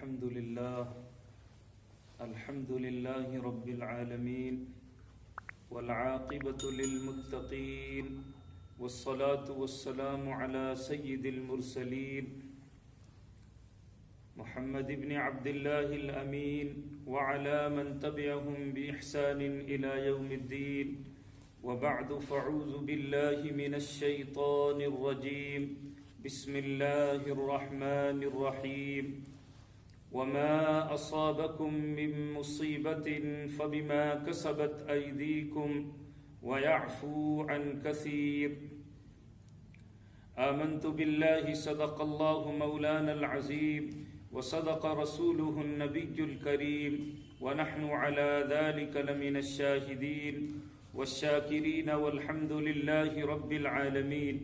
الحمد لله رب العالمين والعاقبة للمتقين والصلاة والسلام على سيد المرسلين محمد بن عبد الله الأمين وعلى من تبعهم بإحسان إلى يوم الدين وبعد فاعوذ بالله من الشيطان الرجيم بسم الله الرحمن الرحيم وما أصابكم من مصيبة فبما كسبت أيديكم ويعفو عن كثير آمنت بالله صدق الله مولانا العظيم وصدق رسوله النبي الكريم ونحن على ذلك لمن الشاهدين والشاكرين والحمد لله رب العالمين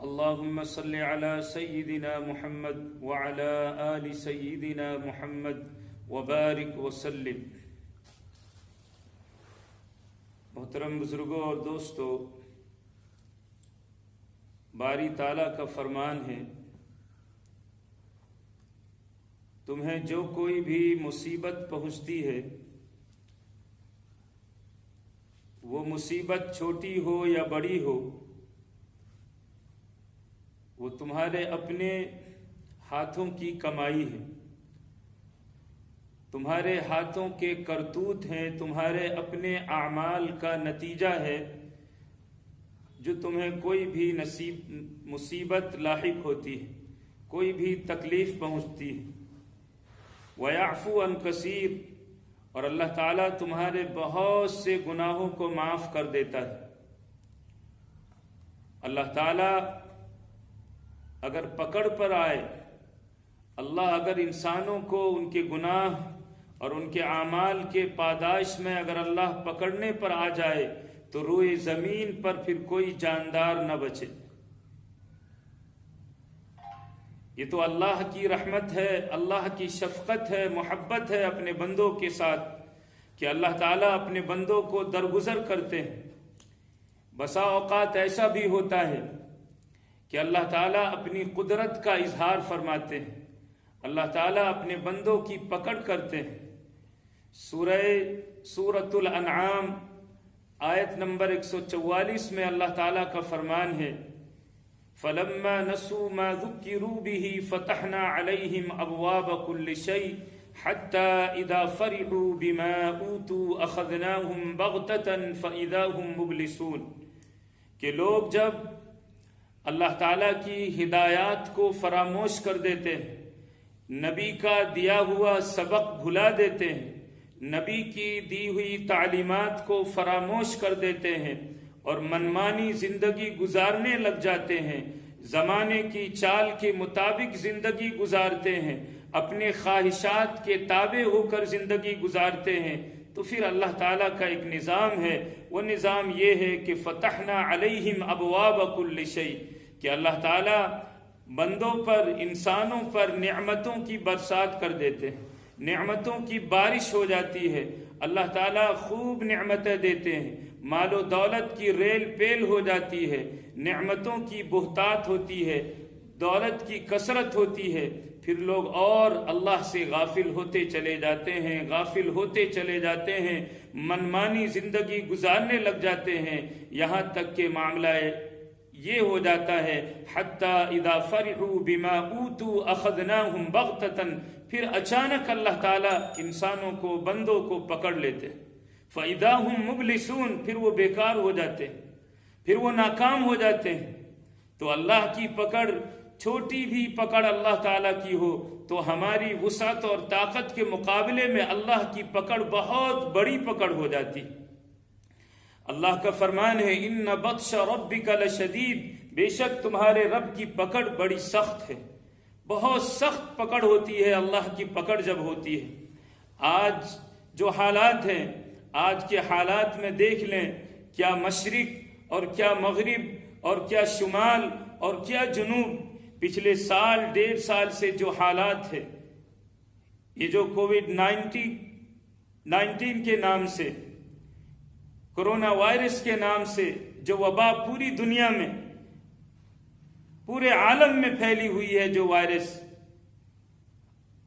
اللهم صل على سيدنا محمد وعلى آل سيدنا محمد وبارك وسلم۔ محترم بزرگوں اور دوستو، باری تعالیٰ کا فرمان ہے، تمہیں جو کوئی بھی مصیبت پہنچتی ہے، وہ مصیبت چھوٹی ہو یا بڑی ہو، وہ تمہارے اپنے ہاتھوں کی کمائی ہے، تمہارے ہاتھوں کے کرتوت ہیں، تمہارے اپنے اعمال کا نتیجہ ہے جو تمہیں کوئی بھی مصیبت لاحق ہوتی ہے، کوئی بھی تکلیف پہنچتی ہے۔ وَيَعْفُو عَنْ كَثِيرٍ، اور اللہ تعالیٰ تمہارے بہت سے گناہوں کو معاف کر دیتا ہے۔ اللہ تعالیٰ اگر پکڑ پر آئے، اللہ اگر انسانوں کو ان کے گناہ اور ان کے اعمال کے پاداش میں اگر اللہ پکڑنے پر آ جائے تو روئے زمین پر پھر کوئی جاندار نہ بچے۔ یہ تو اللہ کی رحمت ہے، اللہ کی شفقت ہے، محبت ہے اپنے بندوں کے ساتھ کہ اللہ تعالیٰ اپنے بندوں کو درگزر کرتے ہیں۔ بسا اوقات ایسا بھی ہوتا ہے کہ اللہ تعالیٰ اپنی قدرت کا اظہار فرماتے ہیں، اللہ تعالیٰ اپنے بندوں کی پکڑ کرتے ہیں۔ سورۃ الانعام آیت نمبر 144 میں اللہ تعالیٰ کا فرمان ہے، فَلَمَّا نَسُوا مَا ذُكِّرُوا بِهِ فَتَحْنَا عَلَيْهِمْ أَبْوَابَ كُلِّ شَيْءٍ حَتَّى إِذَا فَرِحُوا بِمَا أُوتُوا أَخَذْنَاهُمْ بَغْتَةً فَإِذَا هُمْ مُبْلِسُونَ، کہ لوگ جب اللہ تعالیٰ کی ہدایات کو فراموش کر دیتے ہیں، نبی کا دیا ہوا سبق بھلا دیتے ہیں، نبی کی دی ہوئی تعلیمات کو فراموش کر دیتے ہیں اور منمانی زندگی گزارنے لگ جاتے ہیں، زمانے کی چال کے مطابق زندگی گزارتے ہیں، اپنے خواہشات کے تابع ہو کر زندگی گزارتے ہیں، تو پھر اللہ تعالیٰ کا ایک نظام ہے، وہ نظام یہ ہے کہ فتحنا علیہم ابواب کل شیء، کہ اللہ تعالیٰ بندوں پر، انسانوں پر نعمتوں کی برسات کر دیتے ہیں، نعمتوں کی بارش ہو جاتی ہے، اللہ تعالیٰ خوب نعمتیں دیتے ہیں، مال و دولت کی ریل پیل ہو جاتی ہے، نعمتوں کی بہتات ہوتی ہے، دولت کی کثرت ہوتی ہے، پھر لوگ اور اللہ سے غافل ہوتے چلے جاتے ہیں، غافل ہوتے چلے جاتے ہیں، منمانی زندگی گزارنے لگ جاتے ہیں، یہاں تک کہ معاملہ یہ ہو جاتا ہے حَتَّى إِذَا فَرِحُوا بِمَا أُوتُوا أَخَذْنَاهُمْ بَغْتَةً، پھر اچانک اللہ تعالیٰ انسانوں کو، بندوں کو پکڑ لیتے، فَإِذَا هُمْ مُبْلِسُونَ، پھر وہ بیکار ہو جاتے ہیں، پھر وہ ناکام ہو جاتے ہیں۔ تو اللہ کی پکڑ، چھوٹی بھی پکڑ اللہ تعالیٰ کی ہو تو ہماری وسعت اور طاقت کے مقابلے میں اللہ کی پکڑ بہت بڑی پکڑ ہو جاتی۔ اللہ کا فرمان ہے ان بطش ربک لشدید، بے شک تمہارے رب کی پکڑ بڑی سخت ہے، بہت سخت پکڑ ہوتی ہے اللہ کی پکڑ جب ہوتی ہے۔ آج جو حالات ہیں، آج کے حالات میں دیکھ لیں، کیا مشرق اور کیا مغرب اور کیا شمال اور کیا جنوب، پچھلے سال 1.5 سال سے جو حالات ہے، یہ جو کووڈ-19 کے نام سے، کرونا وائرس کے نام سے جو وبا پوری دنیا میں، پورے عالم میں پھیلی ہوئی ہے، جو وائرس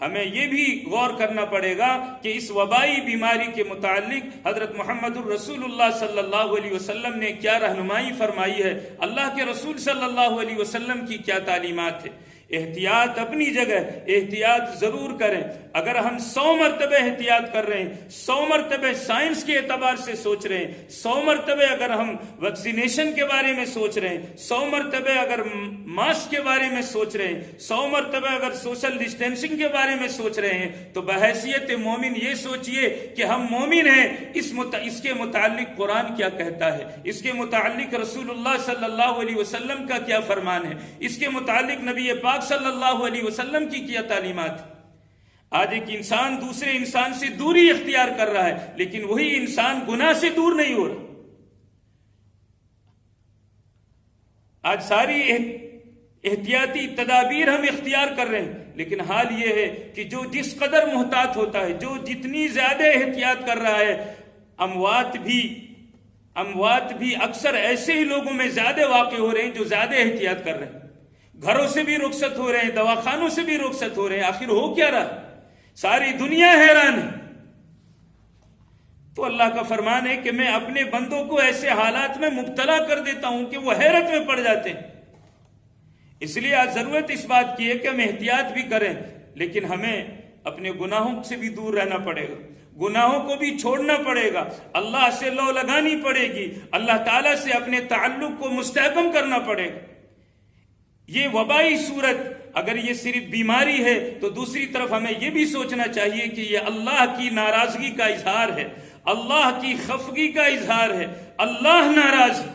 ہمیں یہ بھی غور کرنا پڑے گا کہ اس وبائی بیماری کے متعلق حضرت محمد الرسول اللہ صلی اللہ علیہ وسلم نے کیا رہنمائی فرمائی ہے، اللہ کے رسول صلی اللہ علیہ وسلم کی کیا تعلیمات ہے۔ احتیاط اپنی جگہ، احتیاط ضرور کریں۔ اگر ہم 100 مرتبہ احتیاط کر رہے ہیں، 100 مرتبہ سائنس کے اعتبار سے سوچ رہے ہیں، 100 مرتبہ اگر ہم ویکسینیشن کے بارے میں سوچ رہے ہیں، 100 مرتبہ اگر ماسک کے بارے میں سوچ رہے ہیں، 100 مرتبہ اگر سوشل ڈسٹینسنگ کے بارے میں سوچ رہے ہیں، تو بحیثیت مومن یہ سوچئے کہ ہم مومن ہیں، اس کے متعلق قرآن کیا کہتا ہے، اس کے متعلق رسول اللہ صلی اللہ علیہ وسلم کا کیا فرمان ہے، اس کے متعلق نبی پاک صلی اللہ علیہ وسلم کی کیا تعلیمات۔ آج ایک انسان دوسرے انسان سے دوری اختیار کر رہا ہے، لیکن وہی انسان گناہ سے دور نہیں ہو رہا۔ آج ساری احتیاطی تدابیر ہم اختیار کر رہے ہیں، لیکن حال یہ ہے کہ جو جس قدر محتاط ہوتا ہے، جو جتنی زیادہ احتیاط کر رہا ہے، اموات بھی اکثر ایسے ہی لوگوں میں زیادہ واقع ہو رہے ہیں جو زیادہ احتیاط کر رہے ہیں۔ گھروں سے بھی رخصت ہو رہے ہیں، دواخانوں سے بھی رخصت ہو رہے ہیں۔ آخر ہو کیا رہا؟ ساری دنیا حیران ہے۔ تو اللہ کا فرمان ہے کہ میں اپنے بندوں کو ایسے حالات میں مبتلا کر دیتا ہوں کہ وہ حیرت میں پڑ جاتے ہیں۔ اس لیے آج ضرورت اس بات کی ہے کہ ہم احتیاط بھی کریں، لیکن ہمیں اپنے گناہوں سے بھی دور رہنا پڑے گا، گناہوں کو بھی چھوڑنا پڑے گا، اللہ سے لو لگانی پڑے گی، اللہ تعالیٰ سے اپنے تعلق کو مستحکم کرنا پڑے گا۔ یہ وبائی صورت اگر یہ صرف بیماری ہے تو دوسری طرف ہمیں یہ بھی سوچنا چاہیے کہ یہ اللہ کی ناراضگی کا اظہار ہے، اللہ کی خفگی کا اظہار ہے، اللہ ناراض ہے۔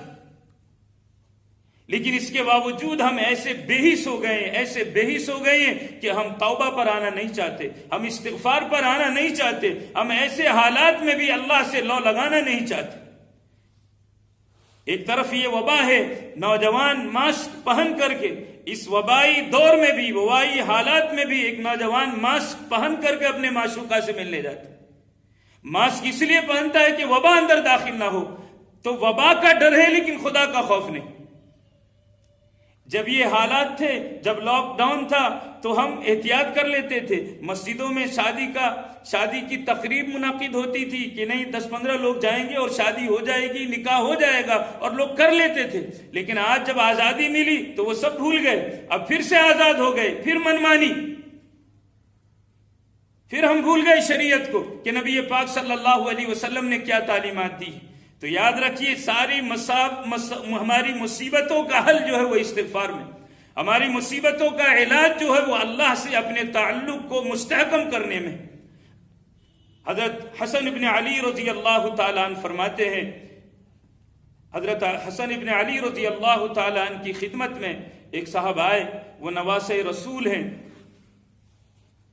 لیکن اس کے باوجود ہم ایسے بے حس ہو گئے ہیں کہ ہم توبہ پر آنا نہیں چاہتے، ہم استغفار پر آنا نہیں چاہتے، ہم ایسے حالات میں بھی اللہ سے لو لگانا نہیں چاہتے۔ ایک طرف یہ وبا ہے، نوجوان ماسک پہن کر کے اس وبائی دور میں بھی، وبائی حالات میں بھی ایک نوجوان ماسک پہن کر کے اپنے معشوقہ سے ملنے جاتا ہے۔ ماسک اس لیے پہنتا ہے کہ وبا اندر داخل نہ ہو، تو وبا کا ڈر ہے لیکن خدا کا خوف نہیں۔ جب یہ حالات تھے، جب لاک ڈاؤن تھا، تو ہم احتیاط کر لیتے تھے۔ مسجدوں میں شادی کی تقریب منعقد ہوتی تھی کہ نہیں 10-15 لوگ جائیں گے اور شادی ہو جائے گی، نکاح ہو جائے گا، اور لوگ کر لیتے تھے۔ لیکن آج جب آزادی ملی تو وہ سب بھول گئے، اب پھر سے آزاد ہو گئے، پھر منمانی، پھر ہم بھول گئے شریعت کو کہ نبی پاک صلی اللہ علیہ وسلم نے کیا تعلیمات دی۔ تو یاد رکھیے، ساری ہماری مصیبتوں کا حل جو ہے وہ استغفار میں، ہماری مصیبتوں کا علاج جو ہے وہ اللہ سے اپنے تعلق کو مستحکم کرنے میں۔ حضرت حسن ابن علی رضی اللہ تعالیٰ عنہ فرماتے ہیں، حضرت حسن ابن علی رضی اللہ تعالیٰ عنہ کی خدمت میں ایک صاحب آئے، وہ نواسۂ رسول ہیں،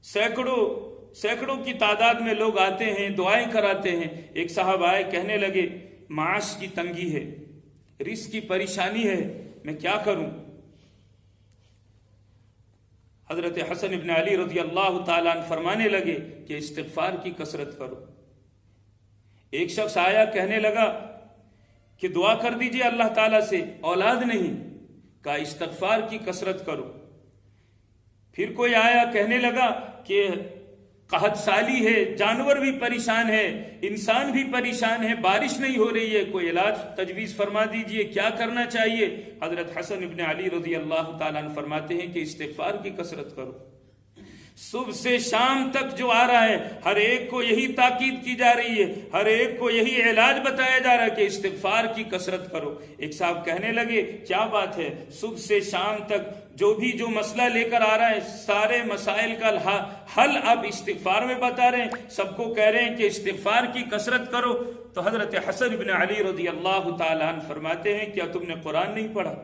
سینکڑوں کی تعداد میں لوگ آتے ہیں، دعائیں کراتے ہیں۔ ایک صاحب آئے، کہنے لگے معاش کی تنگی ہے، رزق کی پریشانی ہے، میں کیا کروں؟ حضرت حسن ابن علی رضی اللہ تعالیٰ عنہ فرمانے لگے کہ استغفار کی کثرت کرو۔ ایک شخص آیا، کہنے لگا کہ دعا کر دیجئے اللہ تعالیٰ سے، اولاد نہیں، کہا استغفار کی کثرت کرو۔ پھر کوئی آیا، کہنے لگا کہ قحط سالی ہے، جانور بھی پریشان ہے، انسان بھی پریشان ہے، بارش نہیں ہو رہی ہے، کوئی علاج تجویز فرما دیجئے، کیا کرنا چاہیے؟ حضرت حسن ابن علی رضی اللہ تعالیٰ عنہ فرماتے ہیں کہ استغفار کی کثرت کرو۔ صبح سے شام تک جو آ رہا ہے، ہر ایک کو یہی تاکید کی جا رہی ہے، ہر ایک کو یہی علاج بتایا جا رہا ہے کہ استغفار کی کثرت کرو۔ ایک صاحب کہنے لگے کیا بات ہے، صبح سے شام تک جو مسئلہ لے کر آ رہا ہے، سارے مسائل کا حل اب استغفار میں بتا رہے ہیں، سب کو کہہ رہے ہیں کہ استغفار کی کثرت کرو۔ تو حضرت حسن بن علی رضی اللہ تعالیٰ عنہ فرماتے ہیں کیا تم نے قرآن نہیں پڑھا؟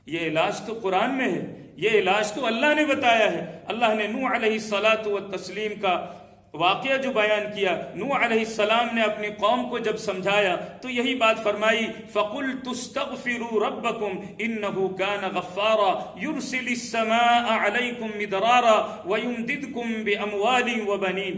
یہ علاج تو قرآن میں ہے، یہ علاج تو اللہ نے بتایا ہے۔ اللہ نے نوح علیہ الصلاۃ والتسلیم کا واقعہ جو بیان کیا، نوح علیہ السلام نے اپنی قوم کو جب سمجھایا تو یہی بات فرمائی، فَقُلْتُ اسْتَغْفِرُوا رَبَّكُمْ إِنَّهُ كَانَ غَفَّارًا يُرْسِلِ السَّمَاءَ عَلَيْكُمْ مِدْرَارًا وَيُمْدِدْكُمْ بِأَمْوَالٍ وَبَنِينَ۔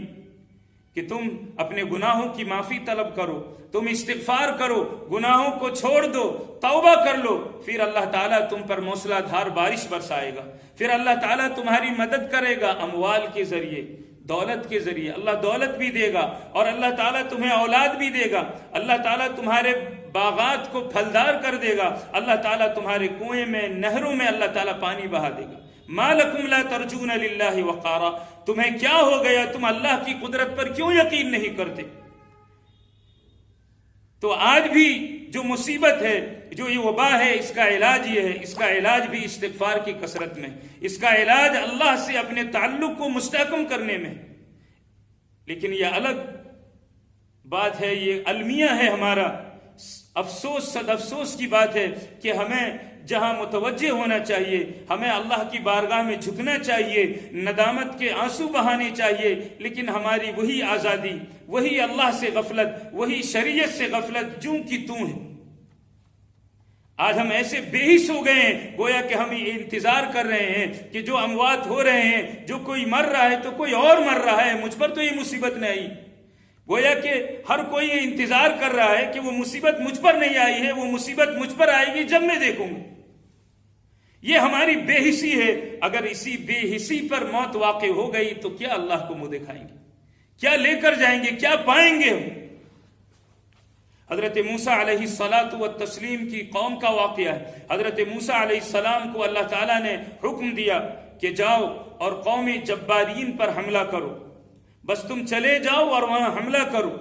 کہ تم اپنے گناہوں کی معافی طلب کرو، تم استغفار کرو، گناہوں کو چھوڑ دو، توبہ کر لو، پھر اللہ تعالیٰ تم پر موسلا دھار بارش برسائے گا، پھر اللہ تعالیٰ تمہاری مدد کرے گا اموال کے ذریعے، دولت کے ذریعے۔ اللہ دولت بھی دے گا اور اللہ تعالیٰ تمہیں اولاد بھی دے گا، اللہ تعالیٰ تمہارے باغات کو پھلدار کر دے گا، اللہ تعالیٰ تمہارے کنویں میں، نہروں میں اللہ تعالیٰ پانی بہا دے گا۔ ما لکم لا ترجون للہ وقارا، تمہیں کیا ہو گیا، تم اللہ کی قدرت پر کیوں یقین نہیں کرتے؟ تو آج بھی جو مصیبت ہے، جو یہ وبا ہے، اس کا علاج یہ ہے، اس کا علاج بھی استغفار کی کثرت میں، اس کا علاج اللہ سے اپنے تعلق کو مستحکم کرنے میں۔ لیکن یہ الگ بات ہے، یہ المیہ ہے ہمارا۔ افسوس، صد افسوس کی بات ہے کہ ہمیں جہاں متوجہ ہونا چاہیے، ہمیں اللہ کی بارگاہ میں جھکنا چاہیے، ندامت کے آنسو بہانے چاہیے، لیکن ہماری وہی آزادی، وہی اللہ سے غفلت، وہی شریعت سے غفلت جوں کی توں ہے۔ آج ہم ایسے بے حس ہو گئے ہیں، گویا کہ ہم انتظار کر رہے ہیں کہ جو اموات ہو رہے ہیں، جو کوئی مر رہا ہے تو کوئی اور مر رہا ہے، مجھ پر تو یہ مصیبت نہیں آئی۔ گویا کہ ہر کوئی یہ انتظار کر رہا ہے کہ وہ مصیبت مجھ پر نہیں آئی ہے، وہ مصیبت مجھ پر آئے گی جب میں دیکھوں گا۔ یہ ہماری بے حسی ہے۔ اگر اسی بے حسی پر موت واقع ہو گئی تو کیا اللہ کو منہ دکھائیں گے؟ کیا لے کر جائیں گے؟ کیا پائیں گے ہم؟ حضرت موسیٰ علیہ الصلاۃ والتسلیم کی قوم کا واقعہ ہے۔ حضرت موسیٰ علیہ السلام کو اللہ تعالیٰ نے حکم دیا کہ جاؤ اور قوم جبارین پر حملہ کرو، بس تم چلے جاؤ اور وہاں حملہ کرو،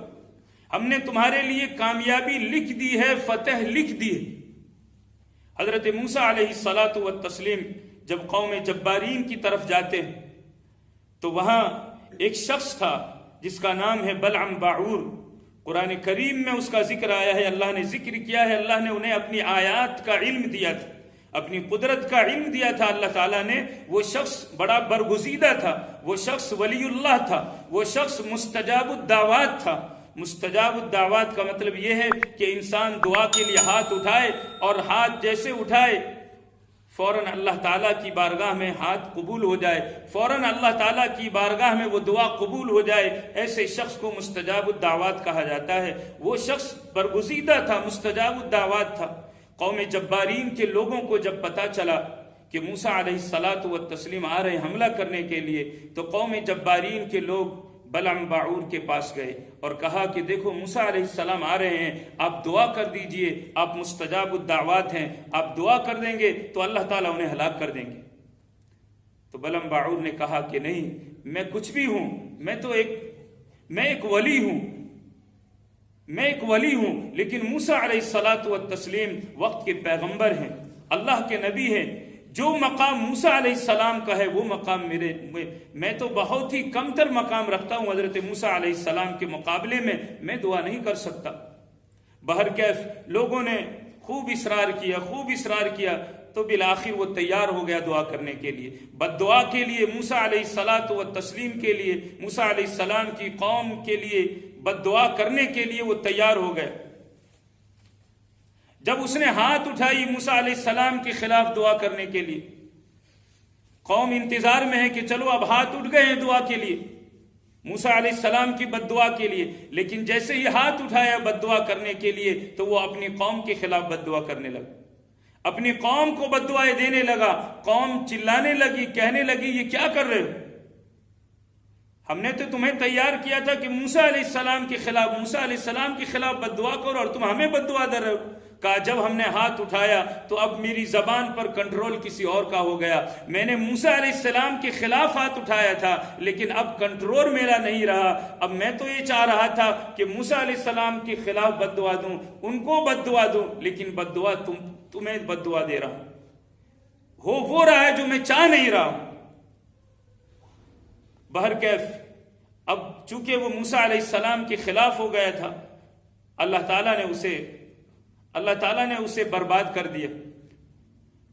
ہم نے تمہارے لیے کامیابی لکھ دی ہے، فتح لکھ دی ہے۔ حضرت موسیٰ علیہ الصلاۃ والتسلیم جب قوم جبارین کی طرف جاتے ہیں تو وہاں ایک شخص تھا جس کا نام ہے بلعم باعور۔ قرآن کریم میں اس کا ذکر آیا ہے، اللہ نے ذکر کیا ہے، اللہ نے انہیں اپنی آیات کا علم دیا تھا، اپنی قدرت کا علم دیا تھا اللہ تعالیٰ نے۔ وہ شخص بڑا برگزیدہ تھا، وہ شخص ولی اللہ تھا، وہ شخص مستجاب الدعوات تھا۔ مستجاب الدعوات کا مطلب یہ ہے کہ انسان دعا کے لیے ہاتھ اٹھائے اور ہاتھ جیسے اٹھائے فوراً اللہ تعالیٰ کی بارگاہ میں ہاتھ قبول ہو جائے، فوراً اللہ تعالیٰ کی بارگاہ میں وہ دعا قبول ہو جائے، ایسے شخص کو مستجاب الدعوات کہا جاتا ہے۔ وہ شخص برگزیدہ تھا، مستجاب الدعوات تھا۔ قوم جبارین کے لوگوں کو جب پتہ چلا کہ موسیٰ علیہ الصلاۃ والتسلیم آ رہے ہیں حملہ کرنے کے لیے، تو قوم جبارین کے لوگ بلعم باعور کے پاس گئے اور کہا کہ دیکھو موسیٰ علیہ السلام آ رہے ہیں، آپ دعا کر دیجئے، آپ مستجاب الدعوات ہیں، آپ دعا کر دیں گے تو اللہ تعالیٰ انہیں ہلاک کر دیں گے۔ تو بلعم باعور نے کہا کہ نہیں، میں کچھ بھی ہوں، میں ایک ولی ہوں، میں ایک ولی ہوں، لیکن موسیٰ علیہ الصلاۃ والتسلیم وقت کے پیغمبر ہیں، اللہ کے نبی ہیں۔ جو مقام موسیٰ علیہ السلام کا ہے وہ مقام میں تو بہت ہی کم تر مقام رکھتا ہوں حضرت موسیٰ علیہ السلام کے مقابلے میں دعا نہیں کر سکتا۔ بہرکیف لوگوں نے خوب اصرار کیا تو بالآخر وہ تیار ہو گیا دعا کرنے کے لیے، بد دعا کے لیے، موسیٰ علیہ الصلاۃ والتسلیم کے لیے، موسیٰ علیہ السلام کی قوم کے لیے بد دعا کرنے کے لیے وہ تیار ہو گئے۔ جب اس نے ہاتھ اٹھائی موسیٰ علیہ السلام کے خلاف دعا کرنے کے لیے، قوم انتظار میں ہے کہ چلو اب ہاتھ اٹھ گئے ہیں دعا کے لیے، موسیٰ علیہ السلام کی بد دعا کے لیے، لیکن جیسے ہی ہاتھ اٹھایا بد دعا کرنے کے لیے تو وہ اپنی قوم کے خلاف بد دعا کرنے لگا، اپنی قوم کو بد دعائیں دینے لگا۔ قوم چلانے لگی، کہنے لگی یہ کیا کر رہے ہو؟ ہم نے تو تمہیں تیار کیا تھا کہ موسیٰ علیہ السلام کے خلاف بد دعا کرو اور تم ہمیں بد دعا دے رہے ہو۔ کہا جب ہم نے ہاتھ اٹھایا تو اب میری زبان پر کنٹرول کسی اور کا ہو گیا، میں نے موسیٰ علیہ السلام کے خلاف ہاتھ اٹھایا تھا لیکن اب کنٹرول میرا نہیں رہا۔ اب میں تو یہ چاہ رہا تھا کہ موسیٰ علیہ السلام کے خلاف بد دعا دوں، ان کو بد دعا دوں، لیکن بد دعا تمہیں بد دعا دے رہا ہوں، وہ رہا ہے جو میں چاہ نہیں رہا ہوں۔ بہرکیف اب چونکہ وہ موسیٰ علیہ السلام کے خلاف ہو گیا تھا، اللہ تعالیٰ نے اسے برباد کر دیا،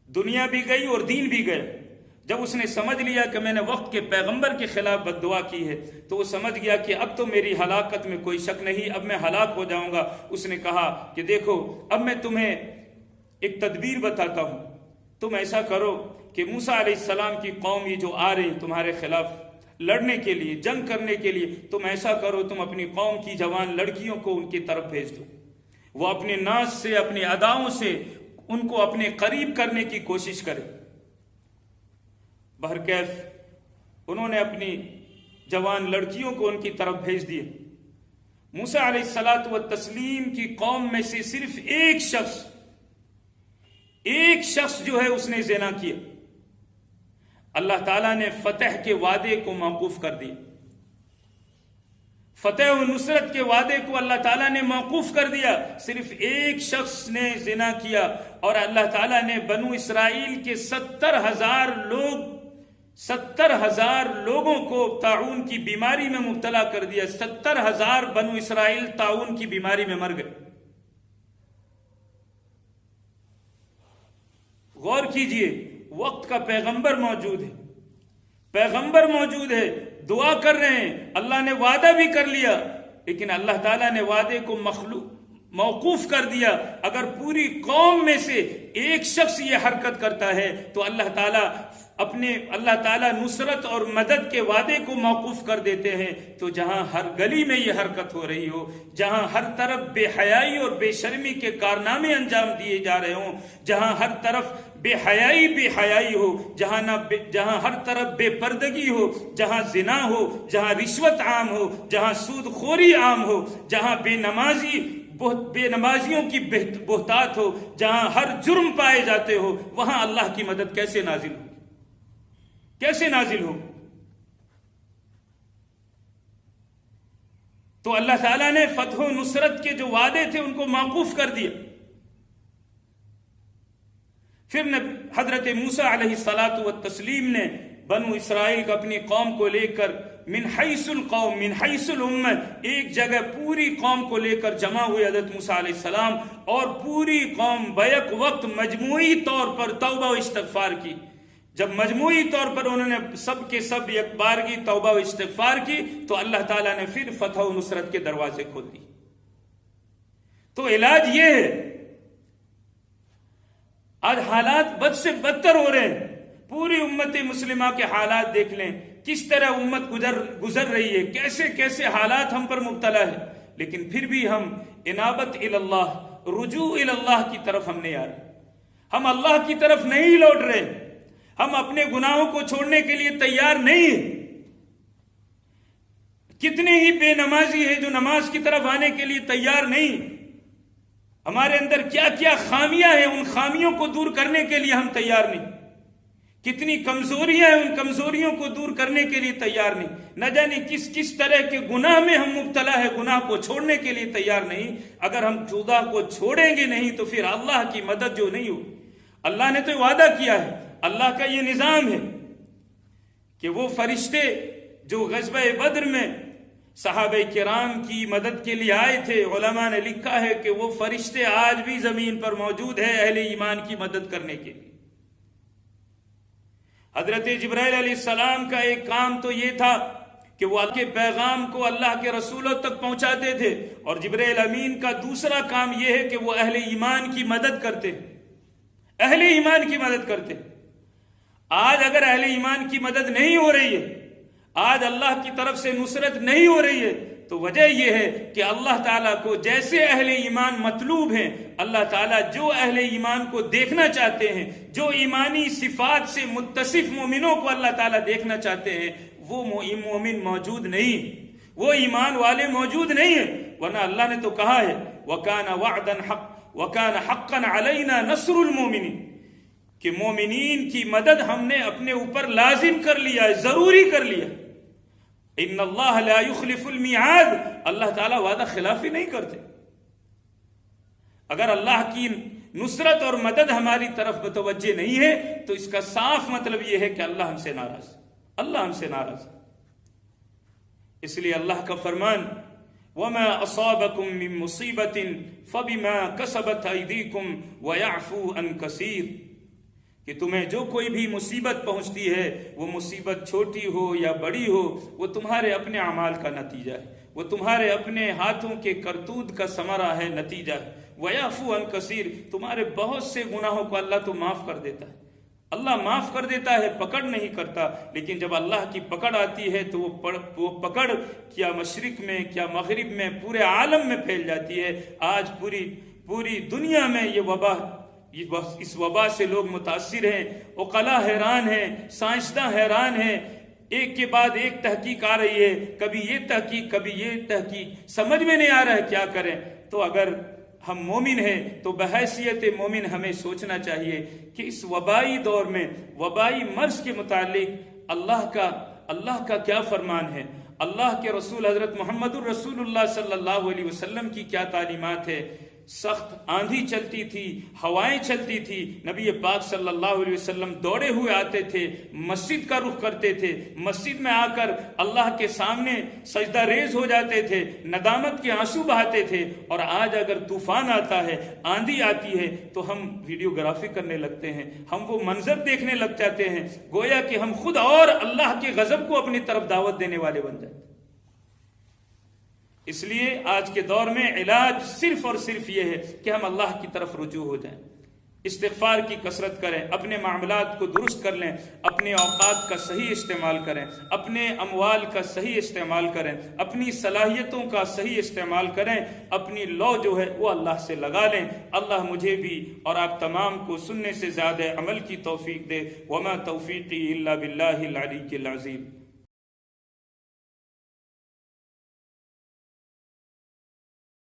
دنیا بھی گئی اور دین بھی گیا۔ جب اس نے سمجھ لیا کہ میں نے وقت کے پیغمبر کے خلاف بد دعا کی ہے تو وہ سمجھ گیا کہ اب تو میری ہلاکت میں کوئی شک نہیں، اب میں ہلاک ہو جاؤں گا۔ اس نے کہا کہ دیکھو اب میں تمہیں ایک تدبیر بتاتا ہوں، تم ایسا کرو کہ موسیٰ علیہ السلام کی قوم یہ جو آ رہی تمہارے خلاف لڑنے کے لیے، جنگ کرنے کے لیے، تم ایسا کرو، تم اپنی قوم کی جوان لڑکیوں کو ان کی طرف بھیج دو، وہ اپنے ناز سے، اپنی اداؤں سے ان کو اپنے قریب کرنے کی کوشش کرے۔ بہرکیف انہوں نے اپنی جوان لڑکیوں کو ان کی طرف بھیج دیے۔ موسیٰ علیہ الصلاۃ والتسلیم کی قوم میں سے صرف ایک شخص جو ہے اس نے زنا کیا، اللہ تعالیٰ نے فتح کے وعدے کو موقوف کر دیا، فتح و نصرت کے وعدے کو اللہ تعالیٰ نے موقوف کر دیا۔ صرف ایک شخص نے زنا کیا اور اللہ تعالیٰ نے بنو اسرائیل کے 70,000 لوگوں کو طاعون کی بیماری میں مبتلا کر دیا۔ 70,000 بنو اسرائیل طاعون کی بیماری میں مر گئے۔ غور کیجئے، وقت کا پیغمبر موجود ہے، دعا کر رہے ہیں، اللہ نے وعدہ بھی کر لیا، لیکن اللہ تعالیٰ نے وعدے کو موقوف کر دیا۔ اگر پوری قوم میں سے ایک شخص یہ حرکت کرتا ہے تو اللہ تعالیٰ نصرت اور مدد کے وعدے کو موقوف کر دیتے ہیں۔ تو جہاں ہر گلی میں یہ حرکت ہو رہی ہو، جہاں ہر طرف بے حیائی اور بے شرمی کے کارنامے انجام دیے جا رہے ہوں، جہاں ہر طرف بے حیائی ہو، جہاں ہر طرف بے پردگی ہو، جہاں زنا ہو، جہاں رشوت عام ہو، جہاں سود خوری عام ہو، جہاں بے نمازیوں کی بہتات ہو، جہاں ہر جرم پائے جاتے ہو، وہاں اللہ کی مدد کیسے نازل ہو؟ تو اللہ تعالیٰ نے فتح و نصرت کے جو وعدے تھے ان کو موقوف کر دیا۔ پھر حضرت موسیٰ علیہ الصلاۃ والتسلیم نے بنو اسرائیل کو اپنی قوم کو لے کر من حیث الامہ ایک جگہ پوری قوم کو لے کر جمع ہوئے حضرت موسیٰ علیہ السلام، اور پوری قوم بیک وقت مجموعی طور پر توبہ و استغفار کی۔ جب مجموعی طور پر انہوں نے سب کے سب یک بارگی توبہ و استغفار کی تو اللہ تعالیٰ نے پھر فتح و نصرت کے دروازے کھول دی۔ تو علاج یہ ہے، آج حالات بد سے بدتر ہو رہے ہیں۔ پوری امت مسلمہ کے حالات دیکھ لیں، کس طرح امت گزر رہی ہے، کیسے کیسے حالات ہم پر مبتلا ہے، لیکن پھر بھی ہم انابت اللہ، رجوع اللہ کی طرف ہم نہیں آ رہے، ہم اللہ کی طرف نہیں لوٹ رہے، ہم اپنے گناہوں کو چھوڑنے کے لیے تیار نہیں ہیں۔ کتنے ہی بے نمازی ہیں جو نماز کی طرف آنے کے لیے تیار نہیں۔ ہمارے اندر کیا کیا خامیاں ہیں، ان خامیوں کو دور کرنے کے لیے ہم تیار نہیں۔ کتنی کمزوریاں ہیں، ان کمزوریوں کو دور کرنے کے لیے تیار نہیں۔ نہ جانے کس طرح کے گناہ میں ہم مبتلا ہے، گناہ کو چھوڑنے کے لیے تیار نہیں۔ اگر ہم گناہ کو چھوڑیں گے نہیں تو پھر اللہ کی مدد جو نہیں ہو۔ اللہ نے تو وعدہ کیا ہے، اللہ کا یہ نظام ہے کہ وہ فرشتے جو غزوہ بدر میں صحابہ کرام کی مدد کے لیے آئے تھے، علماء نے لکھا ہے کہ وہ فرشتے آج بھی زمین پر موجود ہیں اہل ایمان کی مدد کرنے کے لیے۔ حضرت جبرائیل علیہ السلام کا ایک کام تو یہ تھا کہ وہ کے پیغام کو اللہ کے رسولوں تک پہنچاتے تھے، اور جبرائیل امین کا دوسرا کام یہ ہے کہ وہ اہل ایمان کی مدد کرتے، اہل ایمان کی مدد کرتے۔ آج اگر اہل ایمان کی مدد نہیں ہو رہی ہے، آج اللہ کی طرف سے نصرت نہیں ہو رہی ہے، تو وجہ یہ ہے کہ اللہ تعالیٰ کو جیسے اہل ایمان مطلوب ہیں، اللہ تعالیٰ جو اہل ایمان کو دیکھنا چاہتے ہیں، جو ایمانی صفات سے متصف مومنوں کو اللہ تعالیٰ دیکھنا چاہتے ہیں، وہ مومن موجود نہیں، وہ ایمان والے موجود نہیں ہیں۔ ورنہ اللہ نے تو کہا ہے وَكَانَ وَعْدًا حَقًّا وَكَانَ حَقًّا عَلَيْنَا نَصْرُ الْمُؤْمِنِينَ، کہ مومنین کی مدد ہم نے اپنے اوپر لازم کر لیا ہے، ضروری کر لیا۔ ان اللہ لا یخلف المیعاد، اللہ تعالیٰ وعدہ خلافی نہیں کرتے۔ اگر اللہ کی نصرت اور مدد ہماری طرف متوجہ نہیں ہے تو اس کا صاف مطلب یہ ہے کہ اللہ ہم سے ناراض، اللہ ہم سے ناراض۔ اس لیے اللہ کا فرمان وَمَا أَصَابَكُم مِّن مُّصِيبَةٍ فَبِمَا كَسَبَتْ أَيْدِيكُمْ وَيَعْفُو عَن كَثِيرٍ، کہ تمہیں جو کوئی بھی مصیبت پہنچتی ہے، وہ مصیبت چھوٹی ہو یا بڑی ہو، وہ تمہارے اپنے اعمال کا نتیجہ ہے، وہ تمہارے اپنے ہاتھوں کے کرتوت کا ثمرہ ہے، نتیجہ ہے۔ وَيَعْفُو عَن كَثِيرٍ، تمہارے بہت سے گناہوں کو اللہ تو معاف کر دیتا ہے، اللہ معاف کر دیتا ہے، پکڑ نہیں کرتا، لیکن جب اللہ کی پکڑ آتی ہے تو وہ پکڑ کیا مشرق میں کیا مغرب میں پورے عالم میں پھیل جاتی ہے۔ آج پوری دنیا میں یہ وبا، اس وبا سے لوگ متاثر ہیں، عقلاء حیران ہیں، سائنسداں حیران ہیں، ایک کے بعد ایک تحقیق آ رہی ہے، کبھی یہ تحقیق کبھی یہ تحقیق، سمجھ میں نہیں آ رہا ہے کیا کریں۔ تو اگر ہم مومن ہیں تو بحیثیت مومن ہمیں سوچنا چاہیے کہ اس وبائی دور میں وبائی مرض کے متعلق اللہ کا کیا فرمان ہے، اللہ کے رسول حضرت محمد الرسول اللہ صلی اللہ علیہ وسلم کی کیا تعلیمات ہے۔ سخت آندھی چلتی تھی، ہوائیں چلتی تھی، نبی پاک صلی اللہ علیہ وسلم دوڑے ہوئے آتے تھے، مسجد کا رخ کرتے تھے، مسجد میں آ کر اللہ کے سامنے سجدہ ریز ہو جاتے تھے، ندامت کے آنسو بہاتے تھے۔ اور آج اگر طوفان آتا ہے، آندھی آتی ہے تو ہم ویڈیوگرافی کرنے لگتے ہیں، ہم وہ منظر دیکھنے لگ جاتے ہیں، گویا کہ ہم خود اور اللہ کے غضب کو اپنی طرف دعوت دینے والے بن جاتے ہیں۔ اس لیے آج کے دور میں علاج صرف اور صرف یہ ہے کہ ہم اللہ کی طرف رجوع ہو جائیں، استغفار کی کثرت کریں، اپنے معاملات کو درست کر لیں، اپنے اوقات کا صحیح استعمال کریں، اپنے اموال کا صحیح استعمال کریں، اپنی صلاحیتوں کا صحیح استعمال کریں، اپنی لو جو ہے وہ اللہ سے لگا لیں۔ اللہ مجھے بھی اور آپ تمام کو سننے سے زیادہ عمل کی توفیق دے۔ وما توفیقی الا باللہ العلی العظیم۔